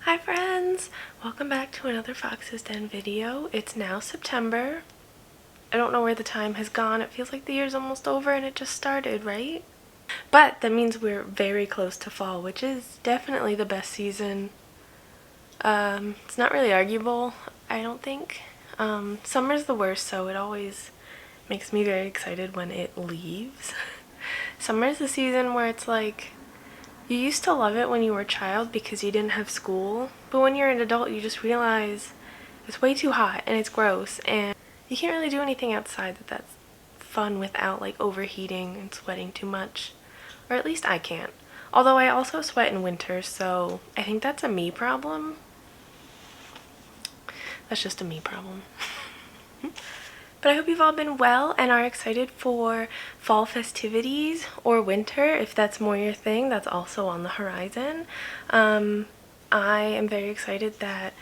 Hi friends! Welcome back to another Fox's Den video. It's now September. I don't know where the time has gone. It feels like the year's almost over and it just started, right? But that means we're very close to fall, which is definitely the best season. It's not really arguable, I don't think. Summer's the worst, so it always makes me very excited when it leaves. Summer's the season where it's like, you used to love it when you were a child because you didn't have school, but when you're an adult you just realize it's way too hot and it's gross and you can't really do anything outside that's fun without like overheating and sweating too much. Or at least I can't. Although I also sweat in winter, so I think that's a me problem. That's just a me problem. But I hope you've all been well and are excited for fall festivities or winter, if that's more your thing. That's also on the horizon. I am very excited that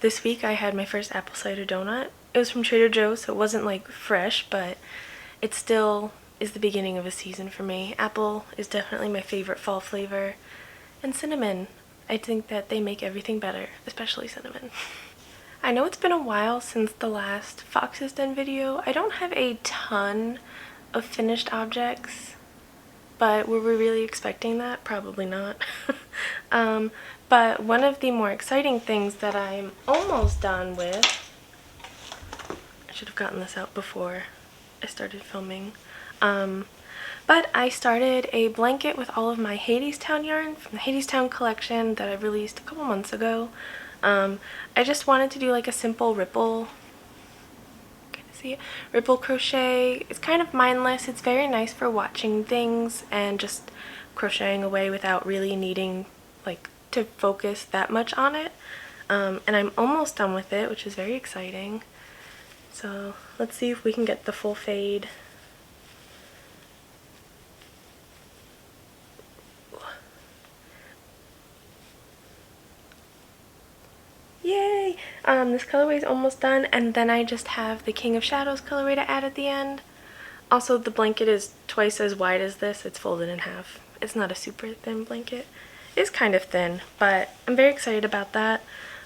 this week I had my first apple cider donut. It was from Trader Joe's, so it wasn't like fresh, but it still is the beginning of a season for me. Apple is definitely my favorite fall flavor, and cinnamon. I think that they make everything better, especially cinnamon. I know it's been a while since the last Fox's Den video. I don't have a ton of finished objects, but were we really expecting that? Probably not. But one of the more exciting things that I'm almost done with, I should have gotten this out before I started filming, but I started a blanket with all of my HADESTOWN yarn from the HADESTOWN collection that I released a couple months ago. I just wanted to do like a simple ripple crochet. It's kind of mindless. It's very nice for watching things and just crocheting away without really needing like to focus that much on it. And I'm almost done with it, which is very exciting. So let's see if we can get the full fade. Yay! This colorway is almost done, and then I just have the King of Shadows colorway to add at the end. Also, the blanket is twice as wide as this. It's folded in half. It's not a super thin blanket. It's kind of thin, but I'm very excited about that.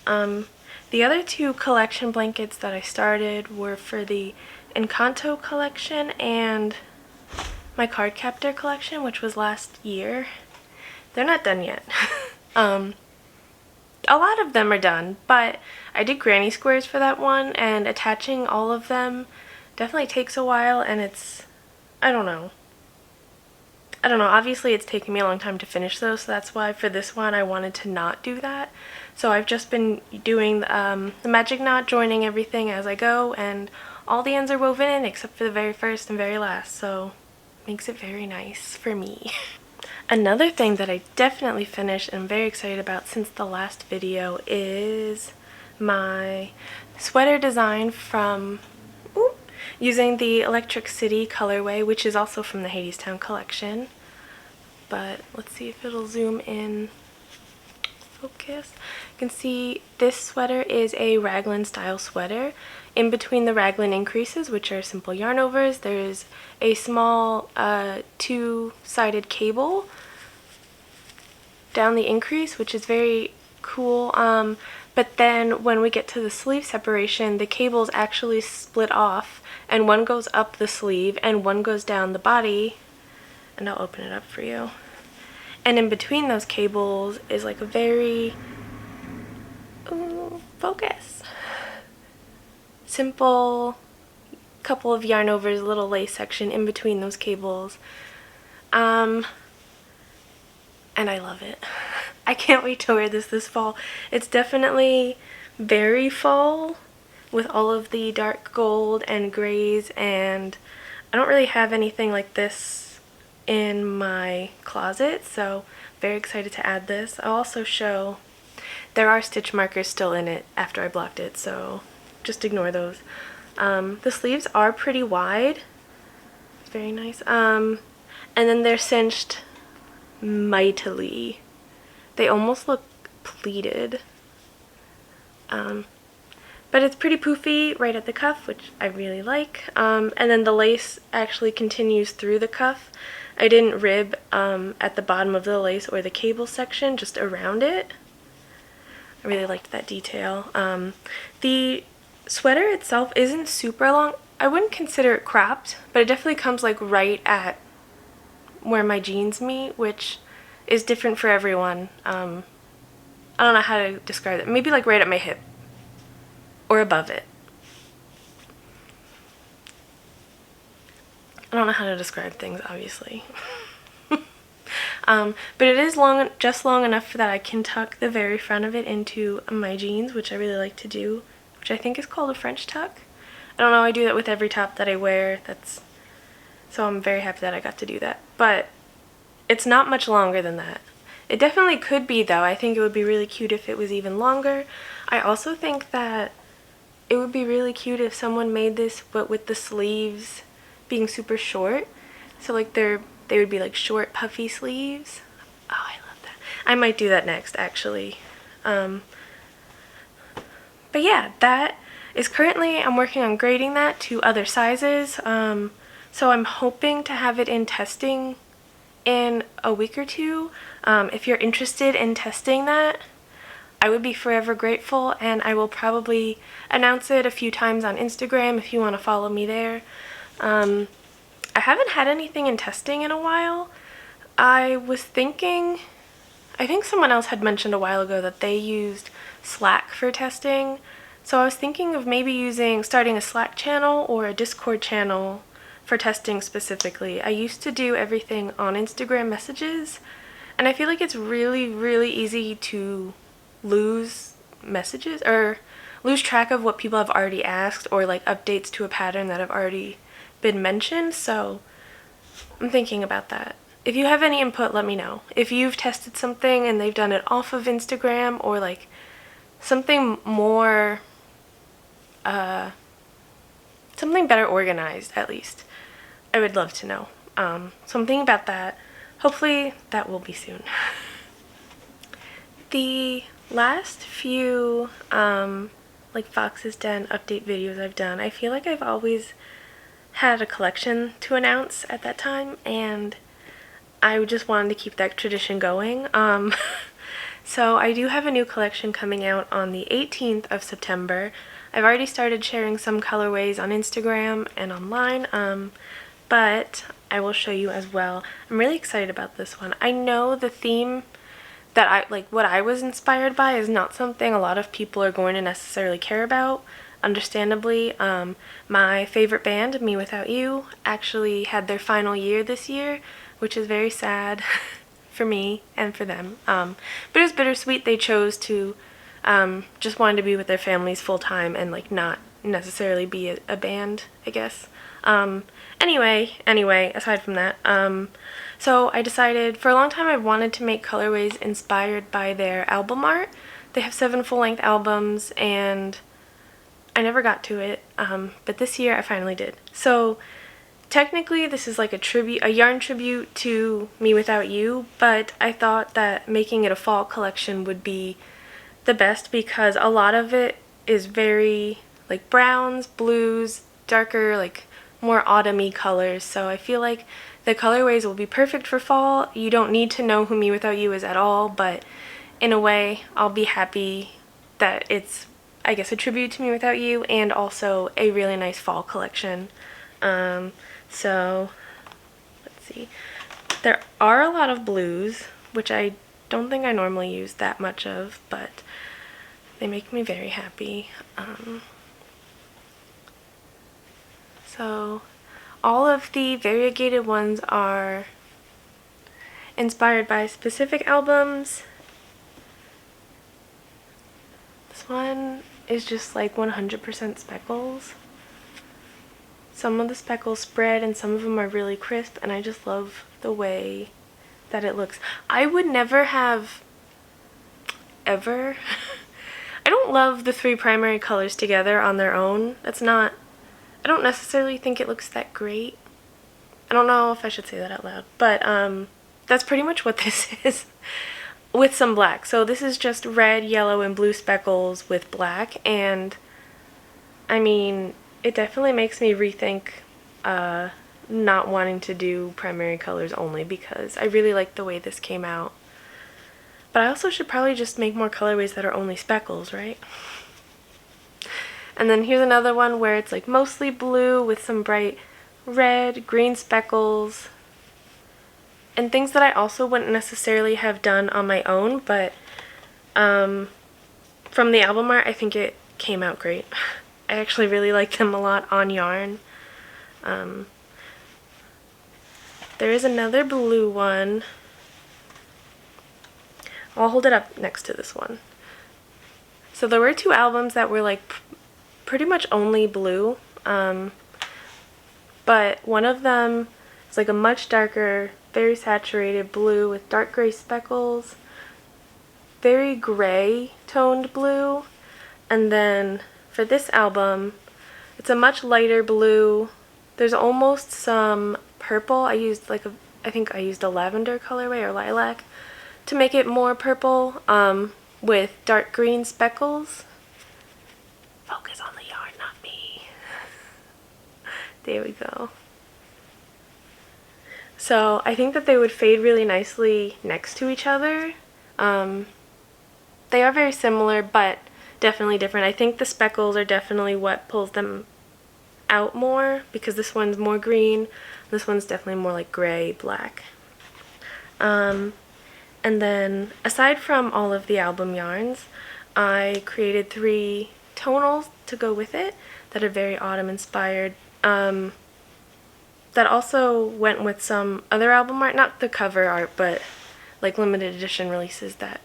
The other two collection blankets that I started were for the Encanto collection and my card captor collection, which was last year. They're not done yet. A lot of them are done, but I did granny squares for that one, and attaching all of them definitely takes a while, and it's, I don't know, obviously it's taken me a long time to finish those, so that's why for this one I wanted to not do that. So I've just been doing the magic knot, joining everything as I go, and all the ends are woven in except for the very first and very last, so it makes it very nice for me. Another thing that I definitely finished and I'm very excited about since the last video is my sweater design from using the Electric City colorway, which is also from the HADESTOWN collection. But let's see if it'll zoom in. Focus. You can see this sweater is a raglan style sweater. In between the raglan increases, which are simple yarn overs, there's a small two-sided cable down the increase, which is very cool. But then when we get to the sleeve separation, the cables actually split off, and one goes up the sleeve and one goes down the body, and I'll open it up for you. And in between those cables is like a very focus, simple couple of yarn overs, little lace section in between those cables. And I love it. I can't wait to wear this fall. It's definitely very fall with all of the dark gold and grays, and I don't really have anything like this in my closet, so very excited to add this. I'll also show there are stitch markers still in it after I blocked it, so just ignore those. The sleeves are pretty wide, very nice, and then they're cinched mightily. They almost look pleated, but it's pretty poofy right at the cuff, which I really like. And then the lace actually continues through the cuff. I didn't rib at the bottom of the lace or the cable section, just around it. I really liked that detail. The sweater itself isn't super long. I wouldn't consider it cropped, but it definitely comes like right at where my jeans meet, which is different for everyone. I don't know how to describe it. Maybe like right at my hip or above it. I don't know how to describe things, obviously. But it is long, just long enough that I can tuck the very front of it into my jeans, which I really like to do, which I think is called a French tuck. I don't know, I do that with every top that I wear. So I'm very happy that I got to do that. But it's not much longer than that. It definitely could be, though. I think it would be really cute if it was even longer. I also think that it would be really cute if someone made this, but with the sleeves being super short. So like they would be like short puffy sleeves. Oh, I love that. I might do that next, actually. But yeah, that is currently, I'm working on grading that to other sizes. So I'm hoping to have it in testing in a week or two. If you're interested in testing that, I would be forever grateful, and I will probably announce it a few times on Instagram if you want to follow me there. I haven't had anything in testing in a while. I was thinking, I think someone else had mentioned a while ago that they used Slack for testing. So I was thinking of maybe starting a Slack channel or a Discord channel for testing specifically. I used to do everything on Instagram messages, and I feel like it's really, really easy to lose messages or lose track of what people have already asked, or like updates to a pattern that have already been mentioned. So I'm thinking about that. If you have any input, let me know. If you've tested something and they've done it off of Instagram, or like something more, something better organized at least, I would love to know. So I'm thinking about that. Hopefully that will be soon. The last few like Fox's Den update videos I've done, I feel like I've always had a collection to announce at that time, and I just wanted to keep that tradition going. So I do have a new collection coming out on the 18th of September. I've already started sharing some colorways on Instagram and online, but I will show you as well. I'm really excited about this one. I know the theme that what I was inspired by is not something a lot of people are going to necessarily care about, understandably. My favorite band, Me Without You, actually had their final year this year, which is very sad for me and for them. But it was bittersweet. They chose to just wanted to be with their families full time and like not necessarily be a band, I guess. Anyway, aside from that, so I decided, for a long time I've wanted to make colorways inspired by their album art. They have 7 full-length albums, and I never got to it, but this year I finally did. So technically this is like a yarn tribute to Me Without You, but I thought that making it a fall collection would be the best, because a lot of it is very like browns, blues, darker, like more autumny colors. So I feel like the colorways will be perfect for fall. You don't need to know who Me Without You is at all, but in a way I'll be happy that it's, I guess, a tribute to Me Without You and also a really nice fall collection. So let's see. There are a lot of blues, which I don't think I normally use that much of, but they make me very happy. So all of the variegated ones are inspired by specific albums. This one is just like 100% speckles. Some of the speckles spread and some of them are really crisp, and I just love the way that it looks. I would never have ever I don't love the 3 primary colors together on their own. I don't necessarily think it looks that great. I don't know if I should say that out loud, but that's pretty much what this is with some black. So this is just red, yellow, and blue speckles with black, and I mean, it definitely makes me rethink not wanting to do primary colors only, because I really like the way this came out. But I also should probably just make more colorways that are only speckles, right? And then here's another one where it's like mostly blue with some bright red, green speckles, and things that I also wouldn't necessarily have done on my own, but from the album art, I think it came out great. I actually really like them a lot on yarn. There is another blue one. I'll hold it up next to this one. So there were two albums that were like pretty much only blue, but one of them is like a much darker, very saturated blue with dark gray speckles, very gray toned blue, and then for this album it's a much lighter blue. There's almost some purple. I think I used a lavender colorway or lilac to make it more purple, with dark green speckles. Focus on the yarn, not me. There we go. So I think that they would fade really nicely next to each other. They are very similar, but definitely different. I think the speckles are definitely what pulls them out more, because this one's more green, this one's definitely more like gray, black. And then aside from all of the album yarns, I created 3 tonals to go with it that are very autumn inspired, that also went with some other album art, not the cover art, but like limited edition releases that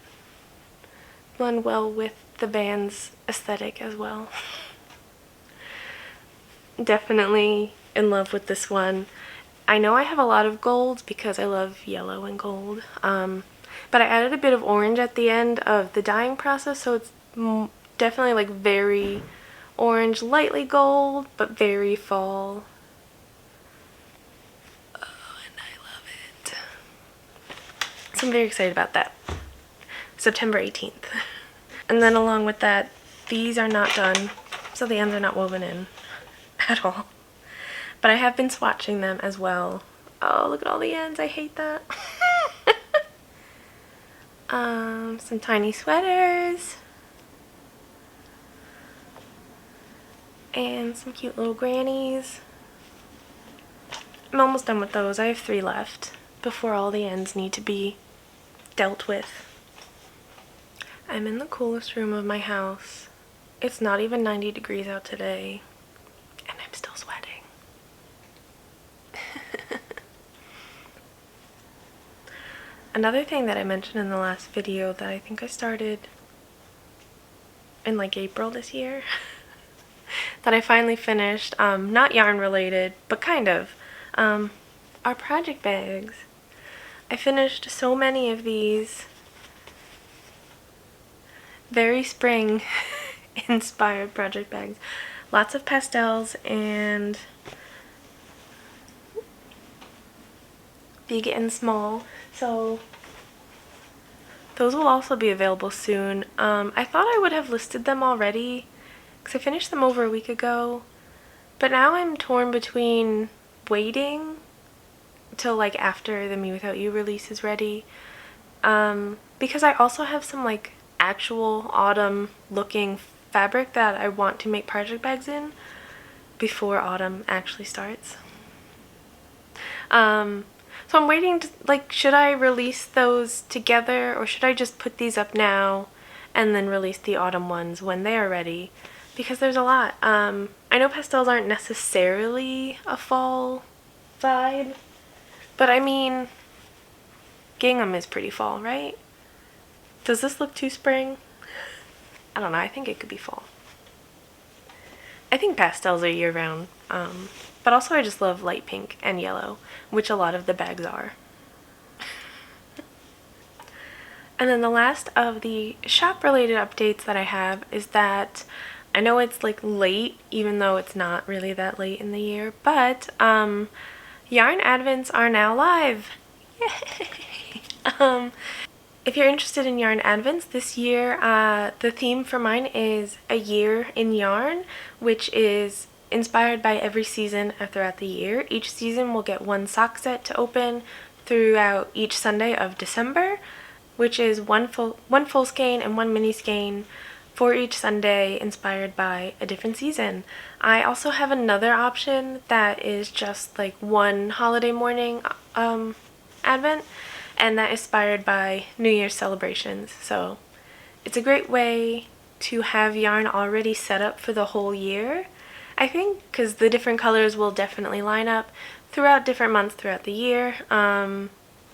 blend well with the band's aesthetic as well. Definitely in love with this one. I know I have a lot of golds because I love yellow and gold, but I added a bit of orange at the end of the dyeing process, so it's definitely like very orange, lightly gold, but very fall. Oh, and I love it. So I'm very excited about that. September 18th. And then along with that, these are not done, so the ends are not woven in at all. But I have been swatching them as well. Oh, look at all the ends. I hate that. Some tiny sweaters. And some cute little grannies. I'm almost done with those. I have 3 left before all the ends need to be dealt with. I'm in the coolest room of my house. It's not even 90 degrees out today, and I'm still sweating. Another thing that I mentioned in the last video that I think I started in like April this year that I finally finished, not yarn related, but kind of, are project bags. I finished so many of these very spring inspired project bags. Lots of pastels and big and small. So those will also be available soon. I thought I would have listed them already because I finished them over a week ago, but now I'm torn between waiting till like after the Me Without You release is ready, because I also have some like actual autumn looking fabric that I want to make project bags in before autumn actually starts. So I'm waiting to, like, should I release those together or should I just put these up now and then release the autumn ones when they are ready? Because there's a lot. I know pastels aren't necessarily a fall vibe, but I mean, gingham is pretty fall, right? Does this look too spring? I don't know, I think it could be fall. I think pastels are year-round, but also I just love light pink and yellow, which a lot of the bags are. And then the last of the shop-related updates that I have is that I know it's like late, even though it's not really that late in the year, but Yarn Advents are now live! Yay! If you're interested in Yarn Advents this year, the theme for mine is A Year in Yarn, which is inspired by every season throughout the year. Each season will get one sock set to open throughout each Sunday of December, which is one full skein and one mini skein for each Sunday, inspired by a different season. I also have another option that is just like one holiday morning advent, and that is inspired by New Year's celebrations. So it's a great way to have yarn already set up for the whole year, I think, because the different colors will definitely line up throughout different months throughout the year, and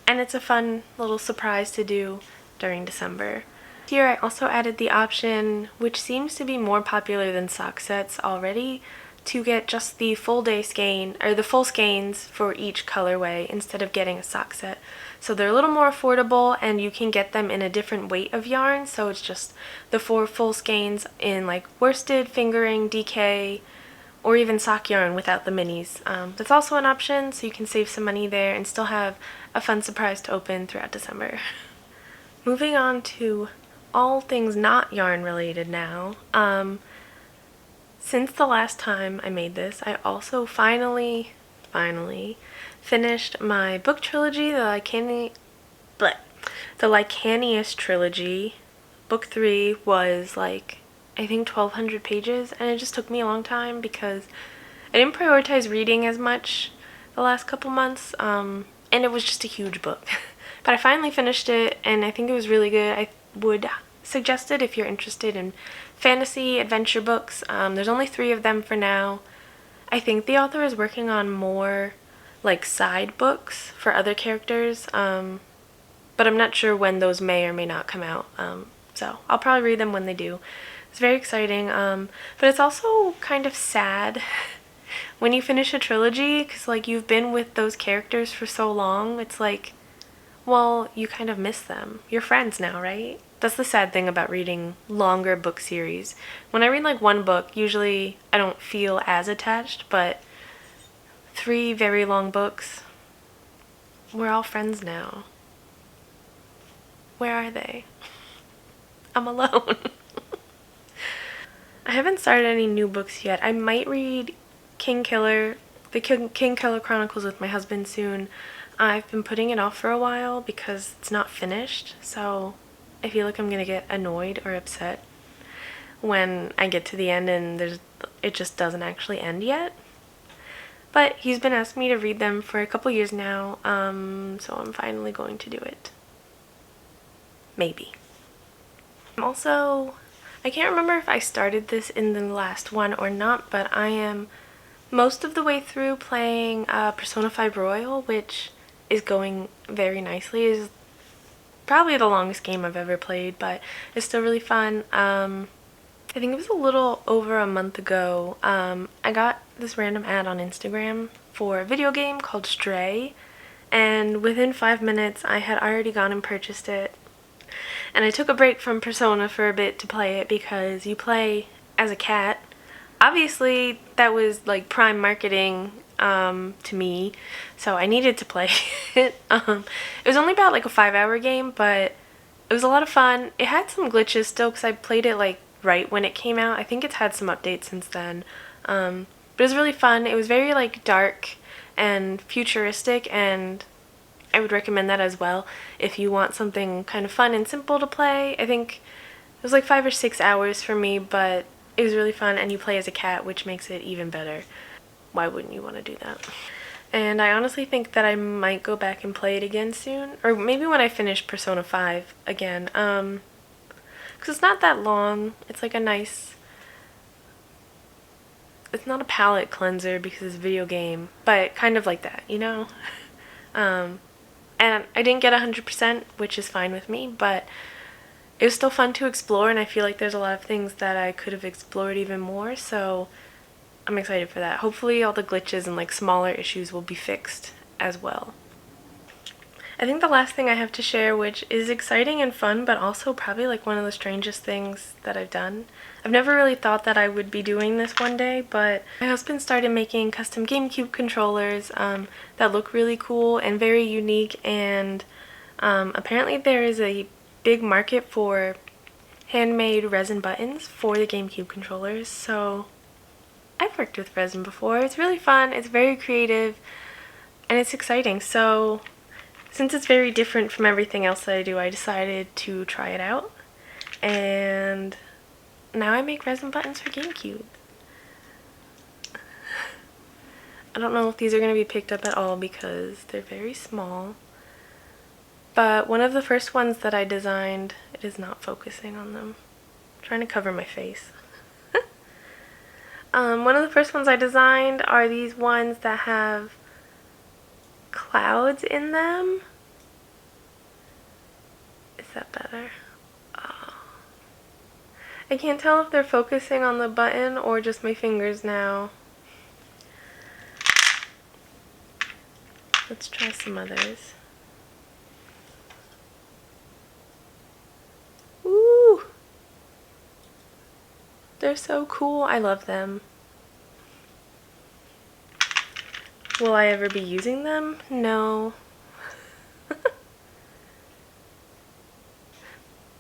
it's a fun little surprise to do during December. Here I also added the option, which seems to be more popular than sock sets already, to get just the full day skein, or the full skeins for each colorway instead of getting a sock set. So they're a little more affordable, and you can get them in a different weight of yarn, so it's just the 4 full skeins in like worsted, fingering, DK, or even sock yarn without the minis. That's also an option, so you can save some money there and still have a fun surprise to open throughout December. Moving on to all things not yarn related now. Since the last time I made this, I also finally finished my book trilogy, the Licanius trilogy. Book 3 was like, I think 1,200 pages, and it just took me a long time because I didn't prioritize reading as much the last couple months, and it was just a huge book. But I finally finished it, and I think it was really good. I would suggest it if you're interested in fantasy adventure books. There's only 3 of them for now. I think the author is working on more like side books for other characters, but I'm not sure when those may or may not come out, so I'll probably read them when they do. It's very exciting, but it's also kind of sad when you finish a trilogy, because like you've been with those characters for so long. It's like, well, you kind of miss them. You're friends now, right? That's the sad thing about reading longer book series. When I read like one book, usually I don't feel as attached, but 3 very long books, we're all friends now. Where are they? I'm alone. I haven't started any new books yet. I might read the King Killer Chronicles with my husband soon. I've been putting it off for a while because it's not finished, so I feel like I'm gonna get annoyed or upset when I get to the end and it just doesn't actually end yet. But he's been asking me to read them for a couple years now, so I'm finally going to do it. Maybe. Also, I can't remember if I started this in the last one or not, but I am most of the way through playing Persona 5 Royal, which is going very nicely. It's probably the longest game I've ever played, but it's still really fun. I think it was a little over a month ago, I got this random ad on Instagram for a video game called Stray, and within 5 minutes I had already gone and purchased it. And I took a break from Persona for a bit to play it because you play as a cat. Obviously that was like prime marketing to me, so I needed to play it. It was only about like a 5-hour game, but it was a lot of fun. It had some glitches still because I played it like right when it came out. I think it's had some updates since then, but it was really fun. It was very like dark and futuristic, and I would recommend that as well if you want something kind of fun and simple to play. I think it was like 5 or 6 hours for me, but it was really fun, and you play as a cat, which makes it even better. Why wouldn't you want to do that? And I honestly think that I might go back and play it again soon, or maybe when I finish Persona 5 again, because it's not that long. It's like a nice, it's not a palate cleanser because it's a video game, but kind of like that, you know? And I didn't get 100%, which is fine with me, but it was still fun to explore, and I feel like there's a lot of things that I could have explored even more, so I'm excited for that. Hopefully all the glitches and like smaller issues will be fixed as well. I think the last thing I have to share, which is exciting and fun, but also probably like one of the strangest things that I've done. I've never really thought that I would be doing this one day, but my husband started making custom Gamecube controllers that look really cool and very unique, and apparently there is a big market for handmade resin buttons for the Gamecube controllers, so I've worked with resin before. It's really fun, it's very creative, and it's exciting. So since it's very different from everything else that I do, I decided to try it out. And now I make resin buttons for Gamecube. I don't know if these are going to be picked up at all because they're very small. But one of the first ones that I designed, it is not focusing on them. I'm trying to cover my face. One of the first ones I designed are these ones that have clouds in them. Is that better? Oh. I can't tell if they're focusing on the button or just my fingers now. Let's try some others. Ooh! They're so cool. I love them. Will I ever be using them? No.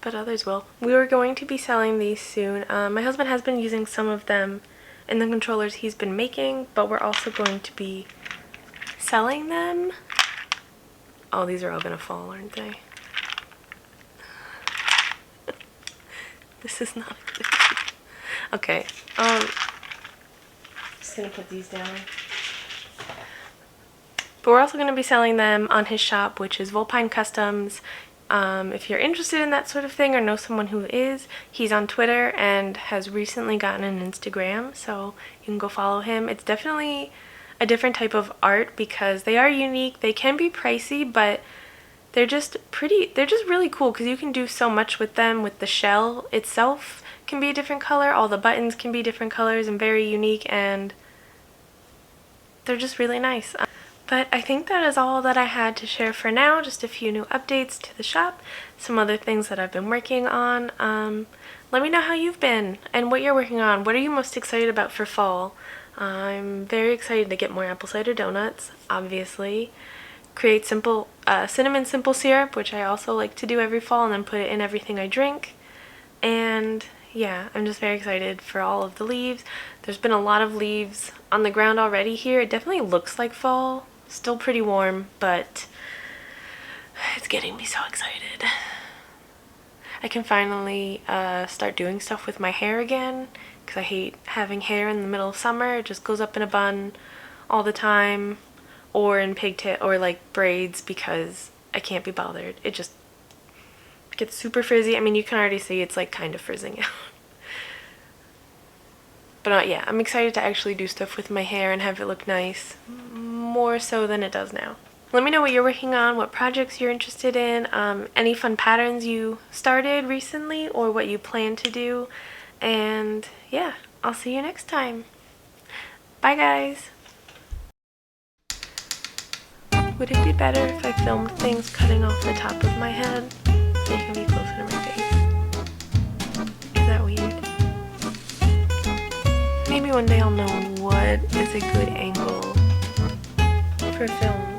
But others will. We were going to be selling these soon. My husband has been using some of them in the controllers he's been making, but we're also going to be selling them. Oh, these are all gonna fall, aren't they? This is not a good idea. Okay, just gonna put these down. But we're also gonna be selling them on his shop, which is Vulpine Customs. If you're interested in that sort of thing or know someone who is, he's on Twitter and has recently gotten an Instagram, so you can go follow him. It's definitely a different type of art because they are unique. They can be pricey, but they're just really cool because you can do so much with them. With the shell itself can be a different color, all the buttons can be different colors and very unique, and they're just really nice. But I think that is all that I had to share for now. Just a few new updates to the shop, some other things that I've been working on. Let me know how you've been and what you're working on. What are you most excited about for fall? I'm very excited to get more apple cider donuts, obviously. Create simple cinnamon simple syrup, which I also like to do every fall, and then put it in everything I drink. And yeah, I'm just very excited for all of the leaves. There's been a lot of leaves on the ground already here. It definitely looks like fall. Still pretty warm, but it's getting me so excited. I can finally start doing stuff with my hair again, because I hate having hair in the middle of summer. It just goes up in a bun all the time, or in pigtail, or like braids, because I can't be bothered. It just gets super frizzy. I mean, you can already see it's like kind of frizzing out. But yeah, I'm excited to actually do stuff with my hair and have it look nice, more so than it does now. Let me know what you're working on, what projects you're interested in, any fun patterns you started recently or what you plan to do. And yeah, I'll see you next time. Bye guys! Would it be better if I filmed things cutting off the top of my head so you can be closer to my face? Is that weird? Maybe one day I'll know what is a good angle for film.